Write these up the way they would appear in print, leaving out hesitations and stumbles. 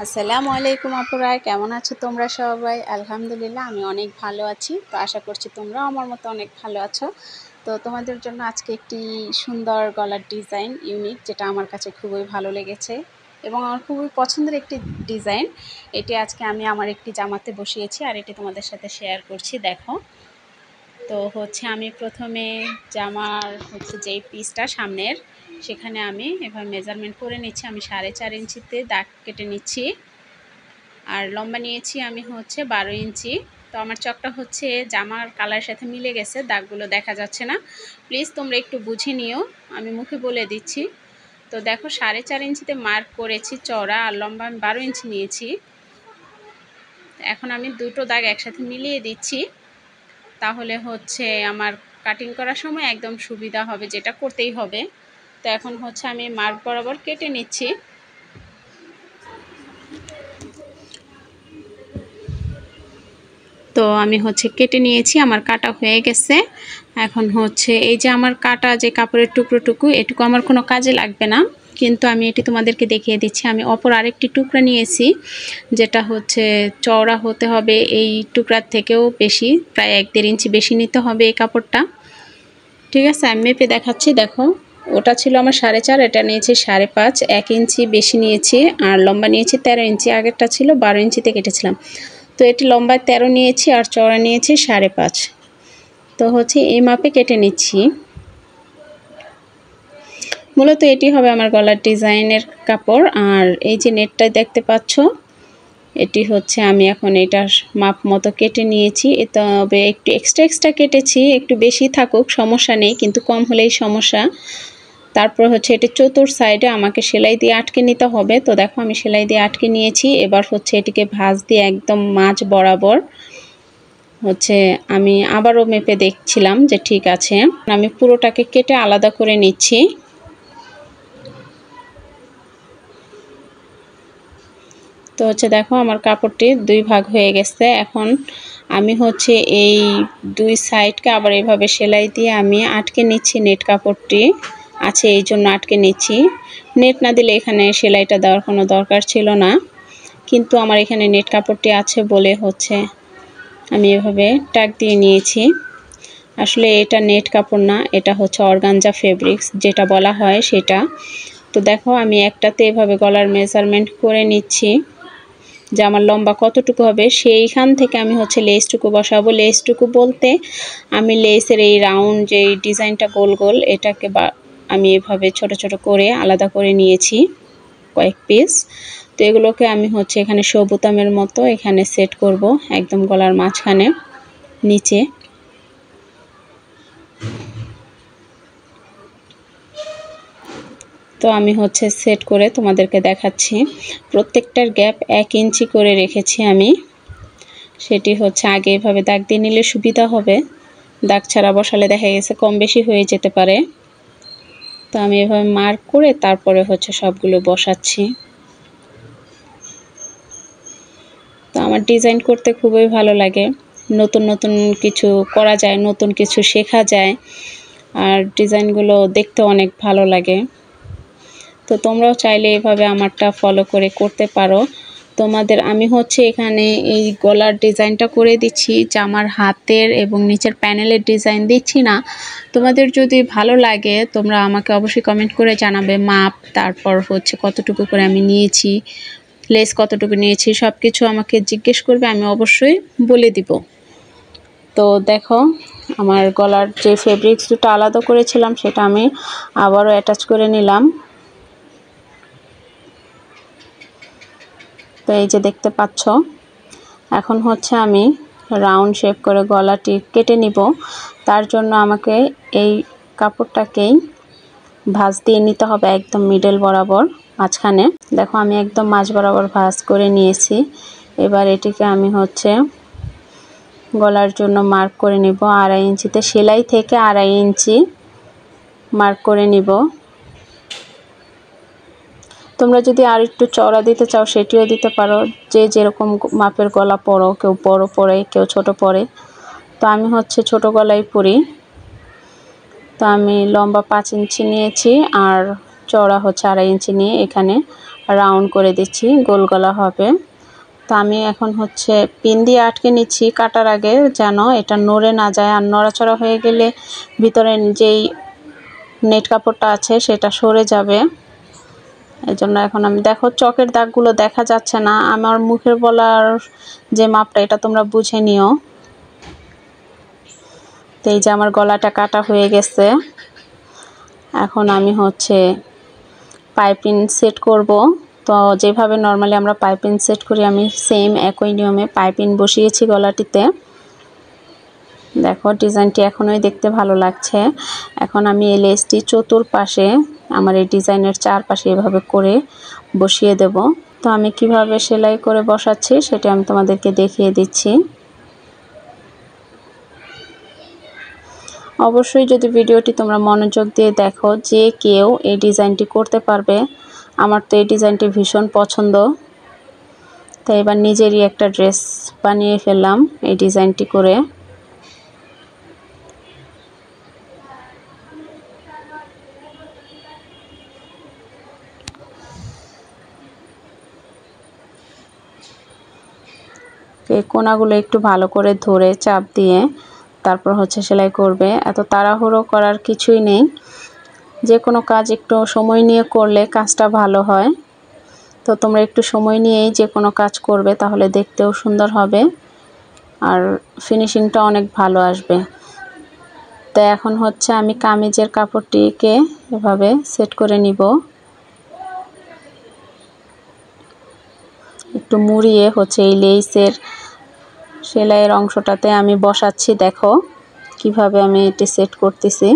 আসসালামু আলাইকুম আপুরা, কেমন আছো তোমরা সবাই? আলহামদুলিল্লাহ আমি অনেক ভালো আছি। তো আশা করছি তোমরাও আমার মতো অনেক ভালো আছো। তো তোমাদের জন্য আজকে একটি সুন্দর গলার ডিজাইন ইউনিক, যেটা আমার কাছে খুবই ভালো লেগেছে এবং আমার খুবই পছন্দের একটি ডিজাইন। এটি আজকে আমি আমার একটি জামাতে বসিয়েছি আর এটি তোমাদের সাথে শেয়ার করছি। দেখো, তো আমি প্রথমে জামার যেই পিসটা সামনের, সেখানে আমি এভাবে মেজারমেন্ট করে নিচ্ছি। আমি 4.5 ইঞ্চিতে দাগ কেটে নিচ্ছি আর লম্বা নিয়েছি আমি 12 ইঞ্চি। তো আমার চকটা জামার কালারের সাথে মিলে গেছে, দাগগুলো দেখা যাচ্ছে না, প্লিজ তোমরা একটু বুঝে নিও, আমি মুখে বলে দিচ্ছি। তো দেখো, 4.5 ইঞ্চিতে মার্ক করেছি চওড়া, আর লম্বা আমি 12 ইঞ্চি নিয়েছি। এখন আমি দুটো দাগ একসাথে মিলিয়ে দিচ্ছি, তাহলে আমার কাটিং করার সময় একদম সুবিধা হবে, যেটা করতেই হবে। তো এখন আমি মার্ক বরাবর কেটে নিচ্ছি। তো আমি কেটে নিয়েছি, আমার কাটা হয়ে গেছে। এখন এই যে আমার কাটা যে কাপড়ের টুকরোটুকু, এটুকু আমার কোনো কাজে লাগবে না, কিন্তু আমি এটি তোমাদেরকে দেখিয়ে দিচ্ছি। আমি অপর আরেকটি টুকরা নিয়েছি, যেটা চওড়া হতে হবে এই টুকরার থেকেও বেশি, প্রায় 1-1.5 ইঞ্চি বেশি নিতে হবে এই কাপড়টা। ঠিক আছে, আমি মেপে দেখাচ্ছি। দেখো, ওটা ছিল আমার 4.5, এটা নিয়েছি 5.5, 1 ইঞ্চি বেশি নিয়েছি। আর লম্বা নিয়েছি 13 ইঞ্চি, আগেরটা ছিল 12 ইঞ্চিতে কেটেছিলাম। তো এটি লম্বায় 13 নিয়েছি আর চওড়া নিয়েছি 5.5। তো এই মাপে কেটে নিচ্ছি। মূলত এটি হবে আমার গলার ডিজাইনের কাপড়। আর এই যে নেটটা দেখতে পাচ্ছ, এটি আমি এখন এটার মাপ মতো কেটে নিয়েছি। তবে একটু এক্সট্রা কেটেছি, একটু বেশি থাকুক সমস্যা নেই, কিন্তু কম হলেই সমস্যা। তারপর এটি চতুর সাইডে আমাকে সেলাই দিয়ে আটকে নিতে হবে। তো দেখো, আমি সেলাই দিয়ে আটকে নিয়েছি। এবার এটিকে ভাঁজ দিয়ে একদম মাঝ বরাবর আমি আবারও মেপে দেখছিলাম যে ঠিক আছে। আমি পুরোটাকে কেটে আলাদা করে নিচ্ছি। তো দেখো, আমার কাপড়টি 2 ভাগ হয়ে গেছে। এখন আমি এই 2 সাইডকে আবার এভাবে সেলাই দিয়ে আমি আটকে নিচ্ছি। নেট কাপড়টি আছে এই জন্য আটকে নিচ্ছি। নেট না দিলে এখানে সেলাইটা দেওয়ার কোনো দরকার ছিল না, কিন্তু আমার এখানে নেট কাপড়টি আছে বলে আমি এভাবে টাক দিয়ে নিয়েছি। আসলে এটা নেট কাপড় না, এটা অর্গানজা ফেব্রিক্স যেটা বলা হয় সেটা। তো দেখো, আমি একটাতে এভাবে গলার মেজারমেন্ট করে নিচ্ছি যে আমার লম্বা কতটুকু হবে। সেইখান থেকে আমি লেসটুকু বসাবো। লেসটুকু বলতে আমি লেসের এই রাউন্ড যে ডিজাইনটা গোল গোল, এটাকে আমি এভাবে ছোট ছোট করে আলাদা করে নিয়েছি কয়েক পিস। তো এগুলোকে আমি এখানে বোতামের মতো এখানে সেট করব, একদম গলার মাঝখানে নিচে। তো আমি সেট করে তোমাদেরকে দেখাচ্ছি। প্রত্যেকটার গ্যাপ 1 ইঞ্চি করে রেখেছি আমি। সেটি আগে এভাবে দাগ দিয়ে নিলে সুবিধা হবে, দাগ ছাড়া বসালে দেখা গেছে কম বেশি হয়ে যেতে পারে। তো আমি এভাবে মার্ক করে তারপরে সবগুলো বসাচ্ছি। তো আমার ডিজাইন করতে খুবই ভালো লাগে, নতুন নতুন কিছু করা যায়, নতুন কিছু শেখা যায়, আর ডিজাইনগুলো দেখতে অনেক ভালো লাগে। তো তোমরাও চাইলে এভাবে আমারটা ফলো করে করতে পারো। তোমাদের আমি এখানে এই গলার ডিজাইনটা করে দিচ্ছি, জামার হাতের এবং নিচের প্যানেলের ডিজাইন দিচ্ছি না। তোমাদের যদি ভালো লাগে তোমরা আমাকে অবশ্যই কমেন্ট করে জানাবে মাপ, তারপর কতটুকু করে আমি নিয়েছি, লেস কতটুকু নিয়েছি, সব কিছু আমাকে জিজ্ঞেস করবে, আমি অবশ্যই বলে দিব। তো দেখো, আমার গলার যে ফেব্রিক্স দুটো আলাদা করেছিলাম সেটা আমি আবারও অ্যাটাচ করে নিলাম। তো এই যে দেখতে পাচ্ছ, এখন আমি রাউন্ড শেপ করে গলাটি কেটে নিব। তার জন্য আমাকে এই কাপড়টাকেই ভাঁজ দিয়ে নিতে হবে একদম মিডল বরাবর মাঝখানে। দেখো, আমি একদম মাঝ বরাবর ভাঁজ করে নিয়েছি। এবার এটিকে আমি গলার জন্য মার্ক করে নিব 2.5 ইঞ্চিতে। সেলাই থেকে 2.5 ইঞ্চি মার্ক করে নিব। তোমরা যদি আর একটু চওড়া দিতে চাও সেটিও দিতে পারো, যে যেরকম মাপের গলা পরো, কেউ বড় পরে, কেউ ছোট পরে। তো আমি ছোট গলাই পরি। তো আমি লম্বা 5 ইঞ্চি নিয়েছি আর চওড়া 2.5 ইঞ্চি নিয়ে এখানে রাউন্ড করে দিচ্ছি, গোল গলা হবে। তো আমি এখন হচ্ছে পিন দিয়ে আটকে নিচ্ছি কাটার আগে, যেন এটা নড়ে না যায়, আর নড়াচড়া হয়ে গেলে ভিতরে যেই নেট কাপড়টা আছে সেটা সরে যাবে। এই জন্য এখন আমি দেখো চকের দাগগুলো দেখা যাচ্ছে না, আমার মুখের বলার যে মাপটা এটা তোমরা বুঝে নিও। তো এই যে আমার গলাটা কাটা হয়ে গেছে। এখন আমি হচ্ছে পাইপিং সেট করব। তো যেভাবে নর্মালি আমরা পাইপিং সেট করি আমি সেম একই নিয়মে পাইপিং বসিয়েছি গলাটিতে। দেখো ডিজাইনটি এখনোই দেখতে ভালো লাগছে। এখন আমি এই লেসটি চতুর্পাশে আমার এই ডিজাইনের চারপাশে এভাবে করে বসিয়ে দেব। তো আমি কিভাবে সেলাই করে বসাচ্ছি সেটা আমি তোমাদেরকে দেখিয়ে দিচ্ছি। অবশ্যই যদি ভিডিওটি তোমরা মনোযোগ দিয়ে দেখো, যে কেউ এই ডিজাইনটি করতে পারবে। আমার তো এই ডিজাইনটি ভীষণ পছন্দ, তাই এবার নিজেরই একটা ড্রেস বানিয়ে ফেললাম এই ডিজাইনটি করে। এই কোনাগুলো একটু ভালো করে ধরে চাপ দিয়ে তারপর হচ্ছে সেলাই করবে। এত তাড়াহুড়ো করার কিছুই নেই, যে কোনো কাজ একটু সময় নিয়ে করলে কাজটা ভালো হয়। তো তোমরা একটু সময় নিয়েই যে কোনো কাজ করবে, তাহলে দেখতেও সুন্দর হবে আর ফিনিশিংটা অনেক ভালো আসবে। তো এখন হচ্ছে আমি কামিজের কাপড়টিকে এভাবে সেট করে নিব। একটু মুড়িয়ে হচ্ছে এই লেসের সেলাইয়ের অংশটাতে আমি বসাচ্ছি। দেখো কিভাবে আমি এটি সেট করতেছি।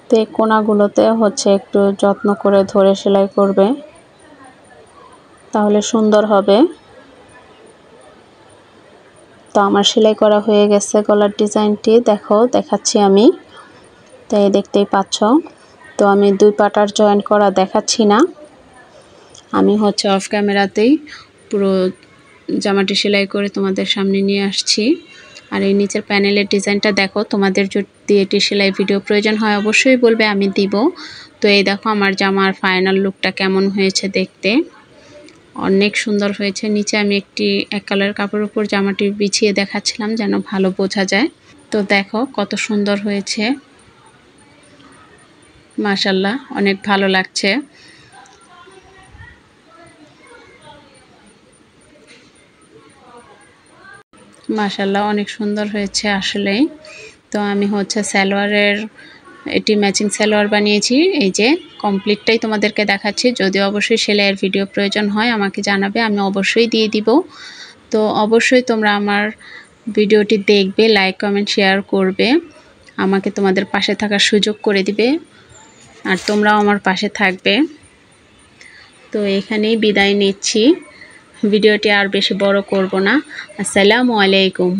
তো এই কোনাগুলোতে হচ্ছে একটু যত্ন করে ধরে সেলাই করবে, তাহলে সুন্দর হবে। তো আমার সেলাই করা হয়ে গেছে গলার ডিজাইনটি, দেখো দেখাচ্ছি আমি। তাই দেখতেই পাচ্ছ। তো আমি দুই পাটার জয়েন করা দেখাচ্ছি না, আমি হচ্ছে অফ ক্যামেরাতেই পুরো জামাটি সেলাই করে তোমাদের সামনে নিয়ে আসছি। আর এই নিচের প্যানেলের ডিজাইনটা দেখো, তোমাদের যদি এটি সেলাই ভিডিও প্রয়োজন হয় অবশ্যই বলবে, আমি দিব। তো এই দেখো আমার জামার ফাইনাল লুকটা কেমন হয়েছে দেখতে, অনেক সুন্দর হয়েছে। নিচে আমি একটি এক কালারের কাপড়ের উপর জামাটি বিছিয়ে দেখাচ্ছিলাম যেন ভালো বোঝা যায়। তো দেখো কত সুন্দর হয়েছে, মাশাআল্লাহ অনেক ভালো লাগছে। মাশাআল্লাহ অনেক সুন্দর হয়েছে আসলেই। তো আমি হচ্ছে সালোয়ারের এটি ম্যাচিং সালোয়ার বানিয়েছি, এই যে কমপ্লিটটাই তোমাদেরকে দেখাচ্ছি। যদি অবশ্যই সেলাইয়ের ভিডিও প্রয়োজন হয় আমাকে জানাবে, আমি অবশ্যই দিয়ে দিব। তো অবশ্যই তোমরা আমার ভিডিওটি দেখবে, লাইক কমেন্ট শেয়ার করবে, আমাকে তোমাদের পাশে থাকার সুযোগ করে দিবে, আর তোমরাও আমার পাশে থাকবে। তো এখানেই বিদায় নিচ্ছি, ভিডিওটি আর বেশি বড় করব না। আসসালামু আলাইকুম।